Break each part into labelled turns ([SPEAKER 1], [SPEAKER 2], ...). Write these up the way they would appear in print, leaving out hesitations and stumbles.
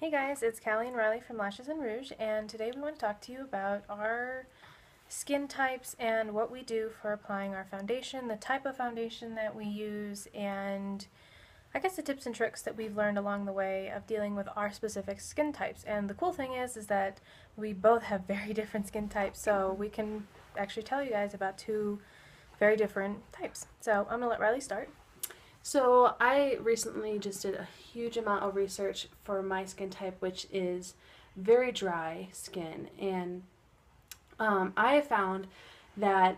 [SPEAKER 1] Hey guys, it's Callie and Riley from Lashes and Rouge, and today we want to talk to you about our skin types and what we do for applying our foundation, the type of foundation that we use, and I guess the tips and tricks that we've learned along the way of dealing with our specific skin types. And the cool thing is that we both have very different skin types, so we can actually tell you guys about two very different types. So I'm going to let Riley start.
[SPEAKER 2] So I recently just did a huge amount of research for my skin type, which is very dry skin, and I have found that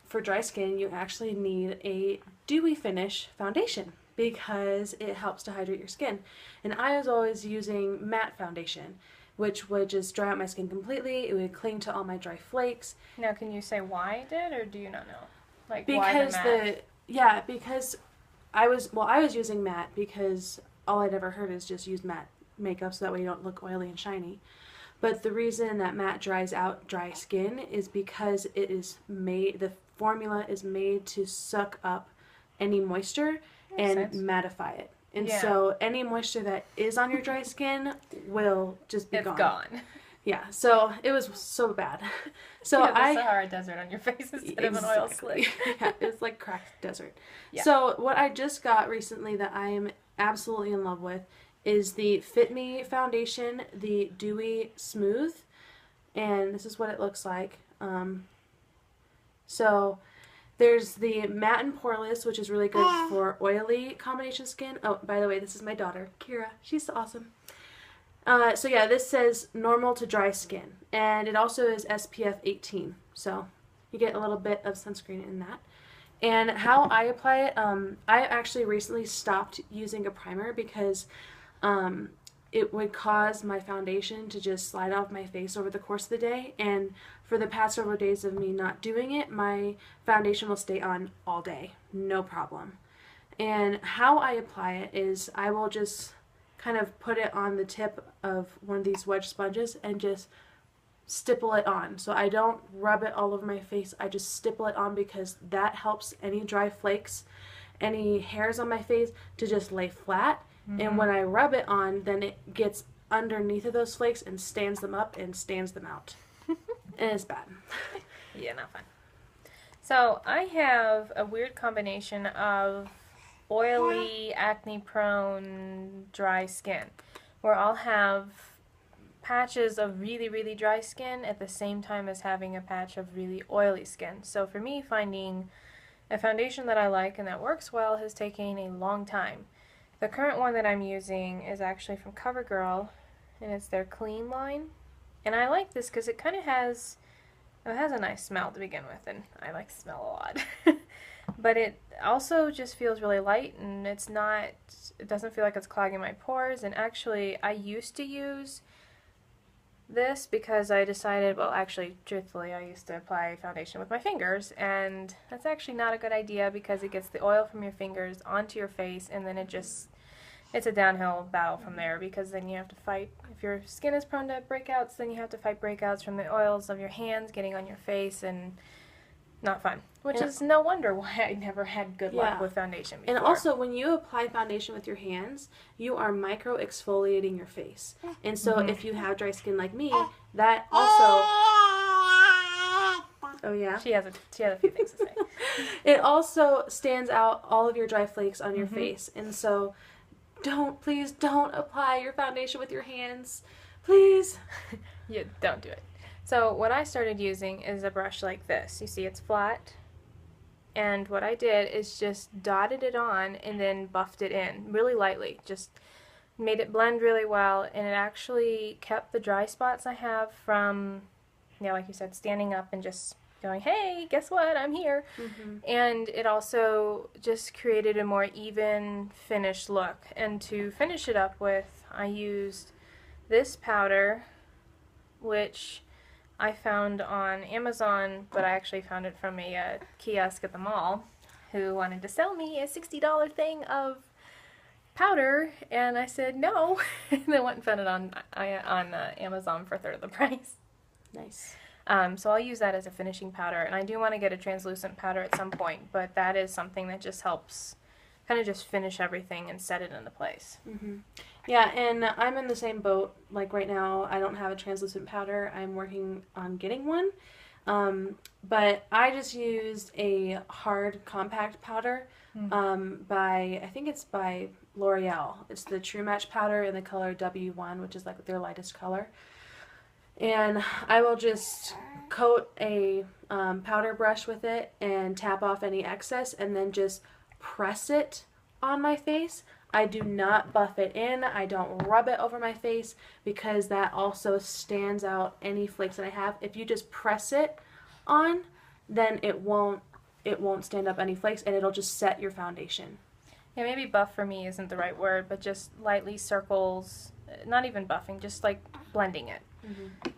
[SPEAKER 2] for dry skin you actually need a dewy finish foundation because it helps to hydrate your skin. And I was always using matte foundation, which would just dry out my skin completely. It would cling to all my dry flakes.
[SPEAKER 1] Now, can you say why it did, or do you not know? Like,
[SPEAKER 2] Because
[SPEAKER 1] why the matte?
[SPEAKER 2] because I was using matte because all I'd ever heard is just use matte makeup so that way you don't look oily and shiny. But the reason that matte dries out dry skin is because the formula is made to suck up any moisture and
[SPEAKER 1] Makes sense.
[SPEAKER 2] mattify it. And
[SPEAKER 1] Yeah.
[SPEAKER 2] so any moisture that is on your dry skin will just be
[SPEAKER 1] It's
[SPEAKER 2] gone.
[SPEAKER 1] gone.
[SPEAKER 2] Yeah, so it was so bad. So
[SPEAKER 1] You have the
[SPEAKER 2] I
[SPEAKER 1] Sahara Desert on your face instead of an oil slick.
[SPEAKER 2] Yeah, it's like cracked desert.
[SPEAKER 1] Yeah.
[SPEAKER 2] So what I just got recently that I am absolutely in love with is the Fit Me foundation, the Dewy Smooth, and this is what it looks like. So there's the matte and poreless, which is really good for oily combination skin. Oh, by the way, this is my daughter, Kira. She's awesome. So yeah, this says normal to dry skin, and it also is SPF 18, so you get a little bit of sunscreen in that. And how I apply it, I actually recently stopped using a primer because it would cause my foundation to just slide off my face over the course of the day, and for the past several days of me not doing it, my foundation will stay on all day, no problem. And how I apply it is I will just kind of put it on the tip of one of these wedge sponges and just stipple it on. So I don't rub it all over my face, I just stipple it on because that helps any dry flakes, any hairs on my face to just lay flat. And when I rub it on, then it gets underneath of those flakes and stands them up and stands them out. And it's bad.
[SPEAKER 1] Yeah, not fun. So I have a weird combination of oily, acne-prone, dry skin, where I'll have patches of really, really dry skin at the same time as having a patch of really oily skin. So for me, finding a foundation that I like and that works well has taken a long time. The current one that I'm using is actually from CoverGirl, and it's their Clean line. And I like this because it has a nice smell to begin with, and I like the smell a lot. But it also just feels really light, and it doesn't feel like it's clogging my pores. And actually, I used to use this because I decided, well, actually, truthfully, I used to apply foundation with my fingers, and that's actually not a good idea because it gets the oil from your fingers onto your face, and then it's a downhill battle from there because then you have to fight. If your skin is prone to breakouts, then you have to fight breakouts from the oils of your hands getting on your face, and not fun. Which is no wonder why I never had good luck with foundation before.
[SPEAKER 2] And also, when you apply foundation with your hands, you are micro exfoliating your face. And so if you have dry skin like me, that also... Oh yeah?
[SPEAKER 1] She has a few things to say.
[SPEAKER 2] It also stands out all of your dry flakes on your face. And so please don't apply your foundation with your hands. Please.
[SPEAKER 1] Yeah, don't do it. So what I started using is a brush like this. You see it's flat. And what I did is just dotted it on and then buffed it in really lightly. Just made it blend really well, and it actually kept the dry spots I have from, like you said, standing up and just going, hey, guess what, I'm here. And it also just created a more even finished look. And to finish it up with, I used this powder, which I found on Amazon, but I actually found it from a kiosk at the mall who wanted to sell me a $60 thing of powder, and I said no. And then went and found it on Amazon for a third of the price.
[SPEAKER 2] Nice.
[SPEAKER 1] So I'll use that as a finishing powder, and I do want to get a translucent powder at some point, but that is something that just helps kind of just finish everything and set it into place.
[SPEAKER 2] Yeah, and I'm in the same boat. Like right now, I don't have a translucent powder. I'm working on getting one. But I just used a hard compact powder I think it's by L'Oreal. It's the True Match powder in the color W1, which is like their lightest color. And I will just coat a powder brush with it and tap off any excess and then just press it on my face. I do not buff it in. I don't rub it over my face because that also stands out any flakes that I have. If you just press it on, then it won't stand up any flakes and it'll just set your foundation.
[SPEAKER 1] Yeah, maybe buff for me isn't the right word, but just lightly circles, not even buffing, just like blending it.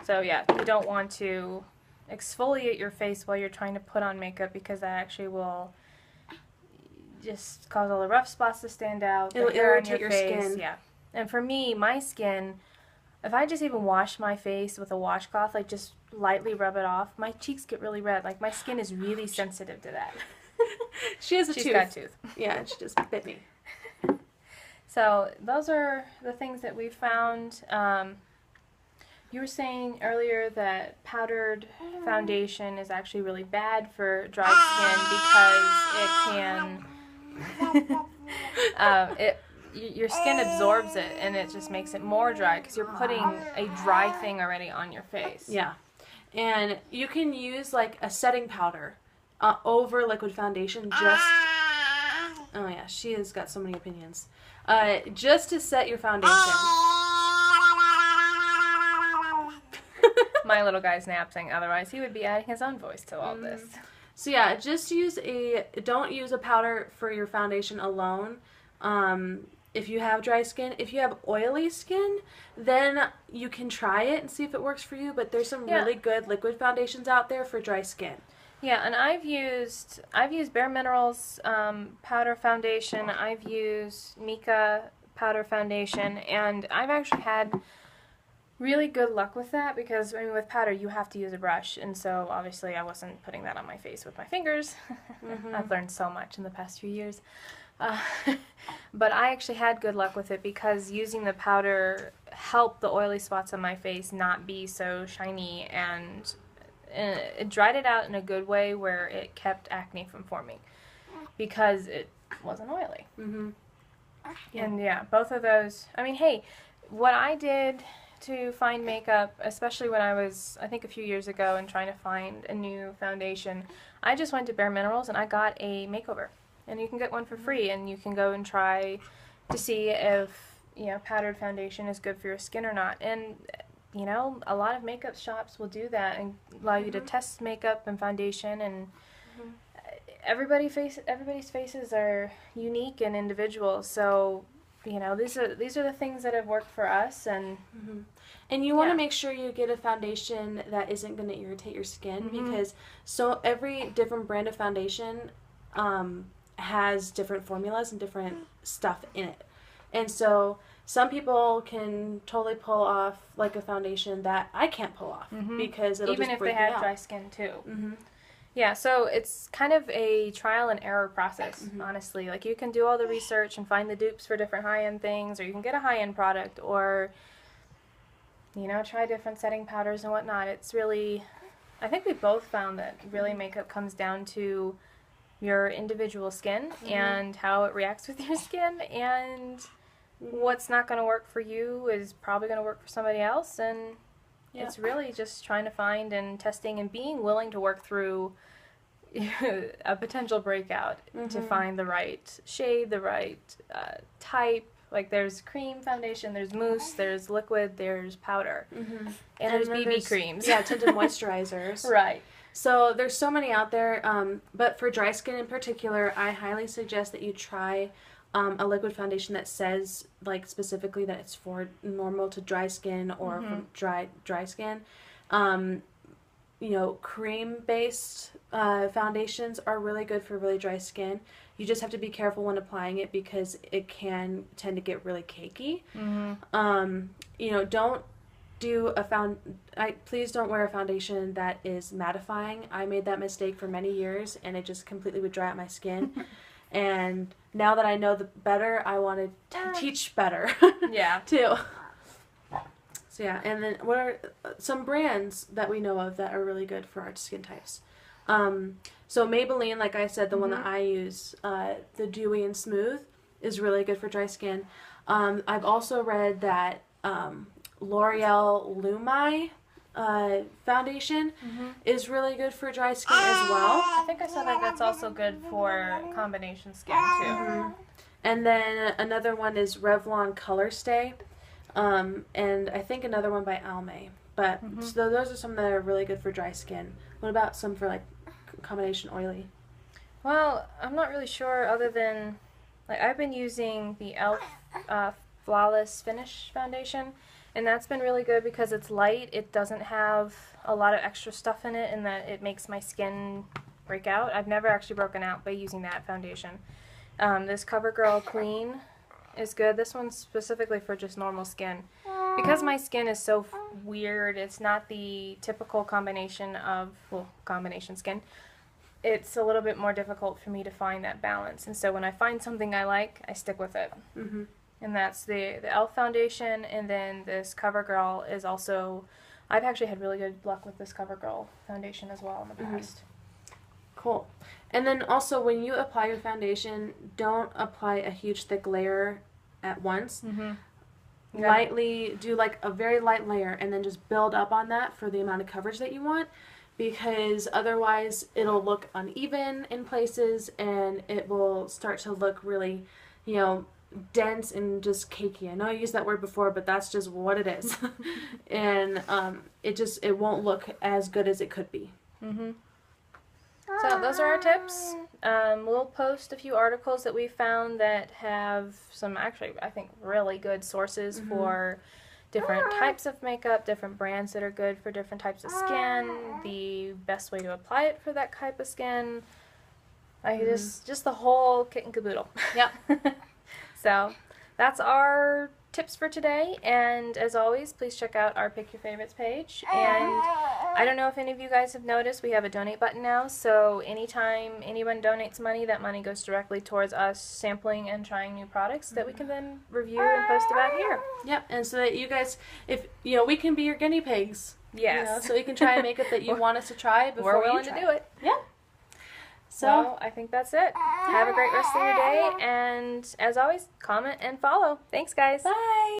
[SPEAKER 1] So yeah, you don't want to exfoliate your face while you're trying to put on makeup because that actually will just cause all the rough spots to stand out.
[SPEAKER 2] It'll irritate your skin.
[SPEAKER 1] Yeah. And for me, my skin, if I just even wash my face with a washcloth, like just lightly rub it off, my cheeks get really red. Like my skin is really sensitive to that.
[SPEAKER 2] She's
[SPEAKER 1] got a tooth.
[SPEAKER 2] Yeah, she just bit me.
[SPEAKER 1] So those are the things that we found. You were saying earlier that powdered foundation is actually really bad for dry skin because it can your skin absorbs it and it just makes it more dry because you're putting a dry thing already on your face.
[SPEAKER 2] Yeah. And you can use like a setting powder over liquid foundation just... Oh yeah, she has got so many opinions. Just to set your foundation.
[SPEAKER 1] My little guy's napping, otherwise he would be adding his own voice to all this.
[SPEAKER 2] So yeah, just don't use a powder for your foundation alone. If you have dry skin. If you have oily skin, then you can try it and see if it works for you, but there's some really good liquid foundations out there for dry skin.
[SPEAKER 1] Yeah, and I've used Bare Minerals powder foundation, I've used Mika powder foundation, and I've actually had really good luck with that because, I mean, with powder you have to use a brush, and so obviously I wasn't putting that on my face with my fingers. I've learned so much in the past few years. But I actually had good luck with it because using the powder helped the oily spots on my face not be so shiny, and it dried it out in a good way where it kept acne from forming because it wasn't oily. And yeah, both of those, I mean, hey, what I did to find makeup, especially when I was, I think a few years ago, and trying to find a new foundation, I just went to Bare Minerals and I got a makeover. And you can get one for free, and you can go and try to see if, you know, powdered foundation is good for your skin or not. And, you know, a lot of makeup shops will do that and allow you to test makeup and foundation, and everybody's faces are unique and individual. So, you know, these are the things that have worked for us, and
[SPEAKER 2] and you want to make sure you get a foundation that isn't going to irritate your skin because every different brand of foundation has different formulas and different stuff in it. And so some people can totally pull off like a foundation that I can't pull off because it'll
[SPEAKER 1] even
[SPEAKER 2] just
[SPEAKER 1] if
[SPEAKER 2] break
[SPEAKER 1] they
[SPEAKER 2] me
[SPEAKER 1] have
[SPEAKER 2] out.
[SPEAKER 1] dry skin too. Yeah, so it's kind of a trial and error process, honestly. Like, you can do all the research and find the dupes for different high-end things, or you can get a high-end product, or, you know, try different setting powders and whatnot. It's really, I think we both found that really makeup comes down to your individual skin and how it reacts with your skin, and what's not going to work for you is probably going to work for somebody else, and it's really just trying to find and testing and being willing to work through a potential breakout to find the right shade, the right type. Like, there's cream foundation, there's mousse, there's liquid, there's powder, and there's BB creams.
[SPEAKER 2] Yeah, tinted moisturizers.
[SPEAKER 1] Right.
[SPEAKER 2] So there's so many out there, but for dry skin in particular, I highly suggest that you try a liquid foundation that says, like, specifically that it's for normal to dry skin or for dry skin. You know, cream-based foundations are really good for really dry skin. You just have to be careful when applying it because it can tend to get really cakey. You know, don't do please don't wear a foundation that is mattifying. I made that mistake for many years, and it just completely would dry out my skin. And now that I know the better, I want to teach better.
[SPEAKER 1] Yeah.
[SPEAKER 2] Too. So yeah, and then what are some brands that we know of that are really good for our skin types? So Maybelline, like I said, the one that I use, the Dewy and Smooth, is really good for dry skin. I've also read that L'Oreal Lumai foundation is really good for dry skin as well.
[SPEAKER 1] I think I saw that that's also good for combination skin too.
[SPEAKER 2] And then another one is Revlon Color Stay. And I think another one by Almay. But so those are some that are really good for dry skin. What about some for like combination oily?
[SPEAKER 1] Well, I'm not really sure other than, like, I've been using the e.l.f. Flawless Finish foundation, and that's been really good because it's light. It doesn't have a lot of extra stuff in it, and that it makes my skin break out. I've never actually broken out by using that foundation. This CoverGirl Clean is good. This one's specifically for just normal skin. Because my skin is so weird, it's not the typical combination of, well, combination skin. It's a little bit more difficult for me to find that balance. And so when I find something I like, I stick with it. And that's the e.l.f. foundation, and then this CoverGirl is also, I've actually had really good luck with this CoverGirl foundation as well in the past.
[SPEAKER 2] Cool. And then also when you apply your foundation, don't apply a huge thick layer at once. Lightly, do like a very light layer and then just build up on that for the amount of coverage that you want, because otherwise it'll look uneven in places and it will start to look really, you know, dense and just cakey. I know I used that word before, but that's just what it is. And it won't look as good as it could be.
[SPEAKER 1] So those are our tips. We'll post a few articles that we found that have some, actually, I think, really good sources for different types of makeup, different brands that are good for different types of skin, the best way to apply it for that type of skin. Just the whole kit and caboodle.
[SPEAKER 2] Yep.
[SPEAKER 1] So that's our tips for today, and as always, please check out our Pick Your Favorites page. And I don't know if any of you guys have noticed, we have a donate button now, so anytime anyone donates money, that money goes directly towards us sampling and trying new products that we can then review and post about here.
[SPEAKER 2] Yep, and so that you guys, if you know, we can be your guinea pigs.
[SPEAKER 1] Yes.
[SPEAKER 2] You know, so we can try makeup that you want us to try before
[SPEAKER 1] we're willing
[SPEAKER 2] you try.
[SPEAKER 1] to do it.
[SPEAKER 2] Yeah.
[SPEAKER 1] So I think that's it. Have a great rest of your day, and as always, comment and follow. Thanks, guys.
[SPEAKER 2] Bye.